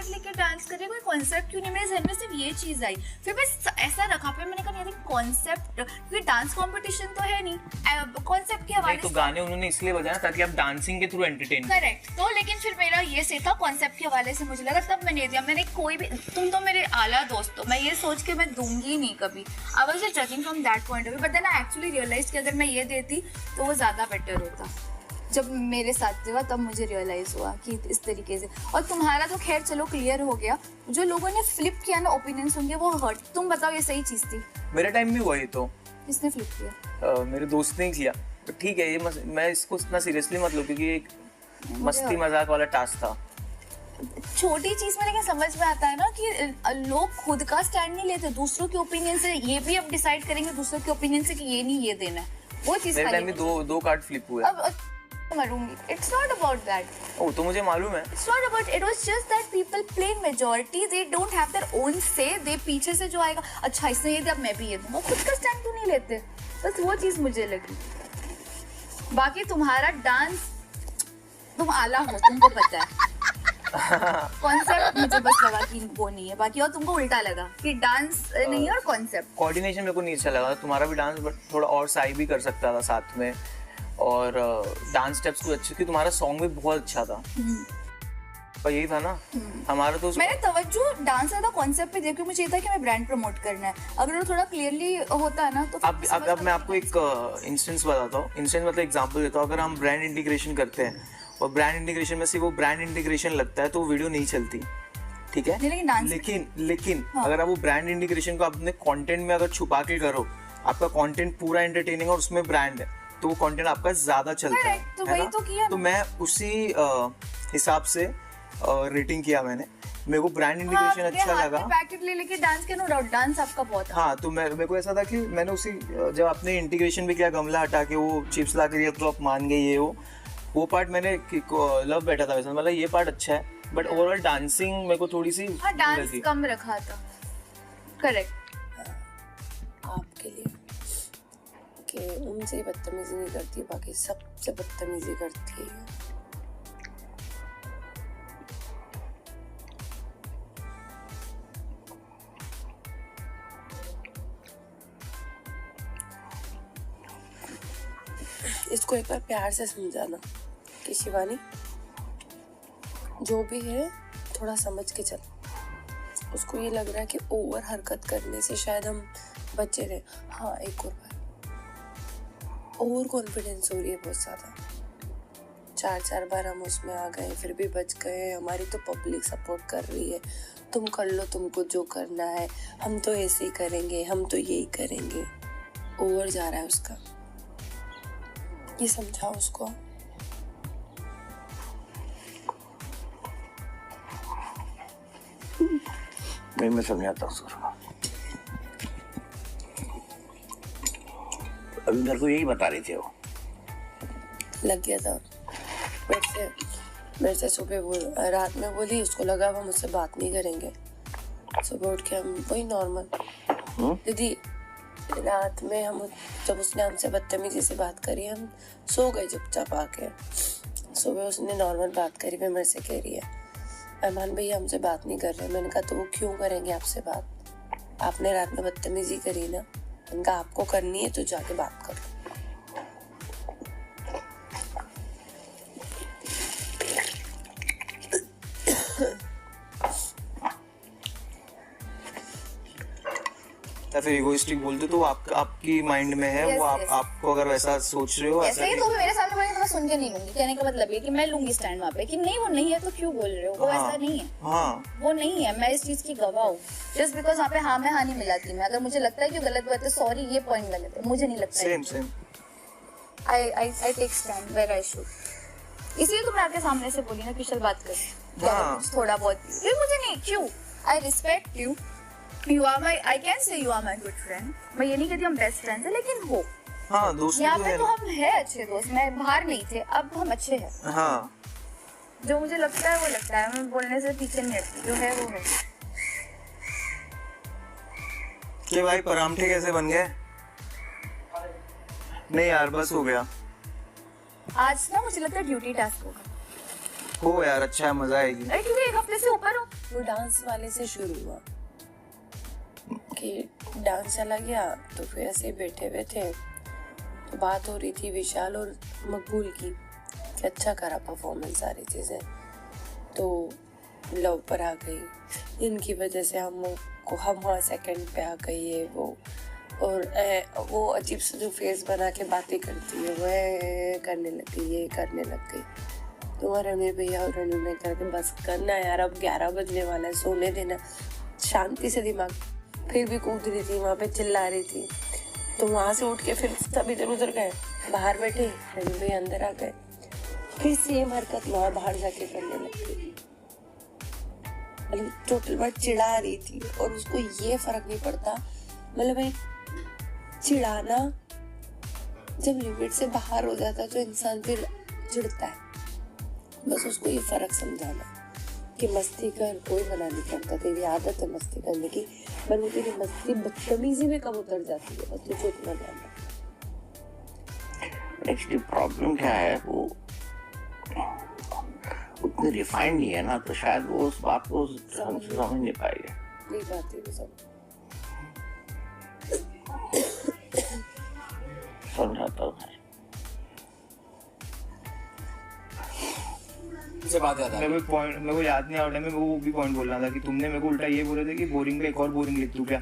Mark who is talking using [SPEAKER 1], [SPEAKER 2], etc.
[SPEAKER 1] लेके डांस करे, कोई कॉन्सेप्ट क्यों नहीं? मेरे जहन में सिर्फ ये चीज आई, फिर बस ऐसा रखा। फिर मैंने कहा यार कॉन्सेप्ट, क्योंकि डांस कंपटीशन तो है नहीं, कॉन्सेप्ट के हवाले
[SPEAKER 2] तो गाने उन्होंने इसलिए बजाया ताकि आप डांसिंग के थ्रू एंटरटेन।
[SPEAKER 1] करेक्ट। तो लेकिन फिर मेरा ये से था कॉन्सेप्ट के हवाले से मुझे लगा, तब मैंने दिया। मैंने कोई भी, तुम तो मेरे आला दोस्त हो, मैं ये सोच के मैं दूंगी नहीं कभी। I was just judging from that point of view, but then I actually realise कि अगर मैं ये देती तो वो ज्यादा बेटर होता। जब मेरे साथ हुआ तब मुझे रियलाइज हुआ कि इस तरीके से। और तुम्हारा तो खैर चलो क्लियर हो गया, जो लोगों ने फ्लिप किया ना ओपिनियन सुन के, वो हर्ट। तुम बताओ ये सही चीज थी?
[SPEAKER 2] मेरे टाइम में हुआ ये तो।
[SPEAKER 1] किसने फ्लिप किया?
[SPEAKER 2] मेरे दोस्त ने किया। तो ठीक है, ये मैं इसको इतना सीरियसली मत लो, क्योंकि एक मस्ती मजाक वाला टास्क था।
[SPEAKER 1] छोटी चीज में लेकिन समझ में आता है ना कि लोग खुद का स्टैंड नहीं लेते, दूसरों के ओपिनियन से। ये भी अब डिसाइड करेंगे दूसरों के ओपिनियन से कि ये नहीं ये देना है, वो चीज।
[SPEAKER 2] मेरे टाइम में दो कार्ड फ्लिप हुए।
[SPEAKER 1] अब मरूंगी। It's not about that.
[SPEAKER 2] ओ तो मुझे मालूम है।
[SPEAKER 1] It's not about. It was just that people play majority. They don't have their own say. They पीछे से जो आएगा, अच्छा इसने ये दिया अब मैं भी ये दूंगा, खुद का स्टैंड क्यों नहीं लेते? बस वो चीज मुझे लगी। बाकी तुम्हारा डांस, तुम आला हो, तुमको पता है। कॉन्सेप्ट मुझे बस लगा कि वो नहीं है, बाकी और तुमको उल्टा लगा कि डांस नहीं है और कॉन्सेप्ट।
[SPEAKER 2] कोऑर्डिनेशन मेरे को नहीं अच्छा लगा। तुम्हारा भी डांस बट थोड़ा और साई भी कर सकता था साथ में, और डांस स्टेप्स भी अच्छे, क्योंकि तुम्हारा सॉन्ग भी बहुत अच्छा था। और यही था ना हमारा तो।
[SPEAKER 1] मैंने तवज्जो डांस ज्यादा कॉन्सेप्ट पे देखी, मुझे ये था कि मैं ब्रांड प्रमोट करना है। अगर वो थोड़ा क्लियरली होता है ना तो
[SPEAKER 2] अब मैं आपको एक इंस्टेंस बताता हूँ। इंस्टेंस मतलब एग्जांपल देता हूँ। अगर हम ब्रांड इंटीग्रेशन करते हैं और ब्रांड इंटीग्रेशन में से वो ब्रांड इंटीग्रेशन लगता है तो वीडियो नहीं चलती, ठीक है? लेकिन हाँ। अगर आप वो ब्रांड इंटीग्रेशन को अपने कंटेंट में अगर छुपा के करो, आपका कंटेंट पूरा एंटरटेनिंग और उसमें ब्रांड है, तो वो कंटेंट आपका ज्यादा चलता है।
[SPEAKER 1] तो वही तो किया।
[SPEAKER 2] तो मैं उसी हिसाब से रेटिंग किया मैंने। मेरे को ब्रांड इंटीग्रेशन अच्छा लगा।
[SPEAKER 1] पैकेट ले लेके डांस के, नो डाउट डांस आपका बहुत।
[SPEAKER 2] हाँ, तो मेरे को ऐसा था कि मैंने उसी, जब आपने इंटीग्रेशन भी किया, गमला हटा के वो चिप्स ला के दिया तो आप मान गए, ये वो पार्ट मैंने लव बैठा था वैसे, मतलब ये पार्ट अच्छा है, बट ओवरऑल डांसिंग मेरे को थोड़ी सी
[SPEAKER 1] डांस कम रखा था। करेक्ट।
[SPEAKER 3] आपके लिए कि उनसे बदतमीजी नहीं करती, बाकी सबसे बदतमीजी करती है। इसको एक बार प्यार से समझाना कि शिवानी जो भी है थोड़ा समझ के चल। उसको ये लग रहा है कि ओवर हरकत करने से शायद हम बचे रहे। हाँ, एक और बार, ओवर कॉन्फिडेंस हो रही है बहुत ज़्यादा। 4 बार हम उसमें आ गए फिर भी बच गए। हमारी तो पब्लिक सपोर्ट कर रही है, तुम कर लो, तुमको जो करना है, हम तो ऐसे ही करेंगे, हम तो यही करेंगे। ओवर जा रहा है उसका, ये समझाओ उसको।
[SPEAKER 4] नहीं, मैं समझाता हूँ उसको। अभी मेरे को यही बता रही थी वो।
[SPEAKER 3] लग गया था मेरे से सुबह रात में बोली, उसको लगा वो मुझसे बात नहीं करेंगे। सुबह उठ के हम वही नॉर्मल, दीदी रात में हम जब उसने हमसे बदतमीजी से बात करी, हम सो गए चुपचाप आके। सुबह उसने नॉर्मल बात करी, फिर मेरे से कह रही है अरमान भैया हमसे बात नहीं कर रहे। मैंने कहा तो वो क्यों करेंगे आपसे बात? आपने रात में बदतमीजी करी ना। मैंने कहा आपको करनी है तो जाके बात करो।
[SPEAKER 2] या फिर इगोइस्टिक बोलते तो आपकी माइंड में है वो। आपको अगर वैसा सोच रहे हो,
[SPEAKER 1] ऐसे ही तो मेरे सामने बोलेंगे तो मैं सुन के नहीं लूंगी। कहने का मतलब ये कि मैं लूंगी स्टैंड वहाँ पे कि नहीं वो नहीं है तो क्यों बोल रहे हो, वो ऐसा नहीं है।
[SPEAKER 2] हाँ,
[SPEAKER 1] वो नहीं है, मैं इस चीज की गवाह हूँ। जस्ट बिकॉज वहाँ पे हाँ में हाँ नहीं मिलाती मैं। अगर मुझे लगता है कि गलत बात है, सॉरी ये पॉइंट गलत है, मुझे नहीं लगता।
[SPEAKER 2] Same
[SPEAKER 1] I take stand where I should. इसलिए तो मैं आपके सामने से बोली ना कि चल बात कर थोड़ा बहुत। फिर मुझे नहीं, क्यों? I respect you, You are my, I can say you are my good friend. मैं ये नहीं कहती हम बेस्ट फ्रेंड्स हैं, लेकिन हो।
[SPEAKER 2] हाँ, दोस्त
[SPEAKER 1] यहाँ पे तो हम हैं अच्छे दोस्त। मैं बाहर नहीं थे, अब हम अच्छे हैं।
[SPEAKER 2] हाँ,
[SPEAKER 1] जो मुझे लगता है वो लगता है, मैं बोलने से पीछे नहीं हटती, जो है वो है।
[SPEAKER 2] कि भाई परांठे कैसे बन गए? नहीं यार, बस हो गया।
[SPEAKER 1] आज ना मुझे लगता है ड्यूटी टास्क होगा।
[SPEAKER 2] हो यार, अच्छा है, मजा आएगी।
[SPEAKER 1] अरे क्योंकि 1 हफ्ते से ऊपर हो।
[SPEAKER 3] वो डांस वाले से शुरू हुआ कि डांस चला गया, तो फिर ऐसे ही बैठे हुए थे तो बात हो रही थी विशाल और मकबूल की कि अच्छा करा परफॉर्मेंस, सारी चीज़ें। तो लव पर आ गई, इनकी वजह से हम वहाँ सेकंड पे आ गई है वो। और वो अजीब सा जो फेस बना के बातें करती है वो करने लग गई, ये करने लग गई। तो रणवीर भैया और रणवीर ने कहा कि बस करना यार, अब 11 बजने वाला है, सोने देना। शांति से दिमाग, फिर भी कूद रही थी वहाँ पे, चिल्ला रही थी। तो वहाँ से उठ के फिर सब इधर उधर गए, बाहर बैठे, रणवीर भैया अंदर आ गए, फिर सेम हरकत वहाँ बाहर जाके करने लग गई। मतलब टोटल बात चिढ़ा रही थी और उसको ये फर्क नहीं पड़ता। मतलब एक चिढ़ाना जब लिमिट से बाहर हो जाता है तो इंसान फिर चिढ़ता है। बस उसको ये फर्क समझाना कि मस्ती कर, कोई मना नहीं करता, तेरी आदत है मस्ती करने की, पर वो तेरी मस्ती बदतमीजी में कम उतर जाती है, बस तुझे उतना जानना।
[SPEAKER 4] एक्चुअली प्रॉब्लम क्या है, वो उतनी रिफाइंड नहीं है ना, तो शायद वो उस बात को समझ नहीं पाएगा।
[SPEAKER 3] यही बात है, वो सब
[SPEAKER 4] समझाता हूँ।
[SPEAKER 2] से बात याद आ
[SPEAKER 5] मेरे को याद नहीं आ रहा, मैं वो भी पॉइंट बोल रहा था कि तुमने मेरे को उल्टा ये बोला था कि बोरिंग का एक और बोरिंग लिख दूं क्या।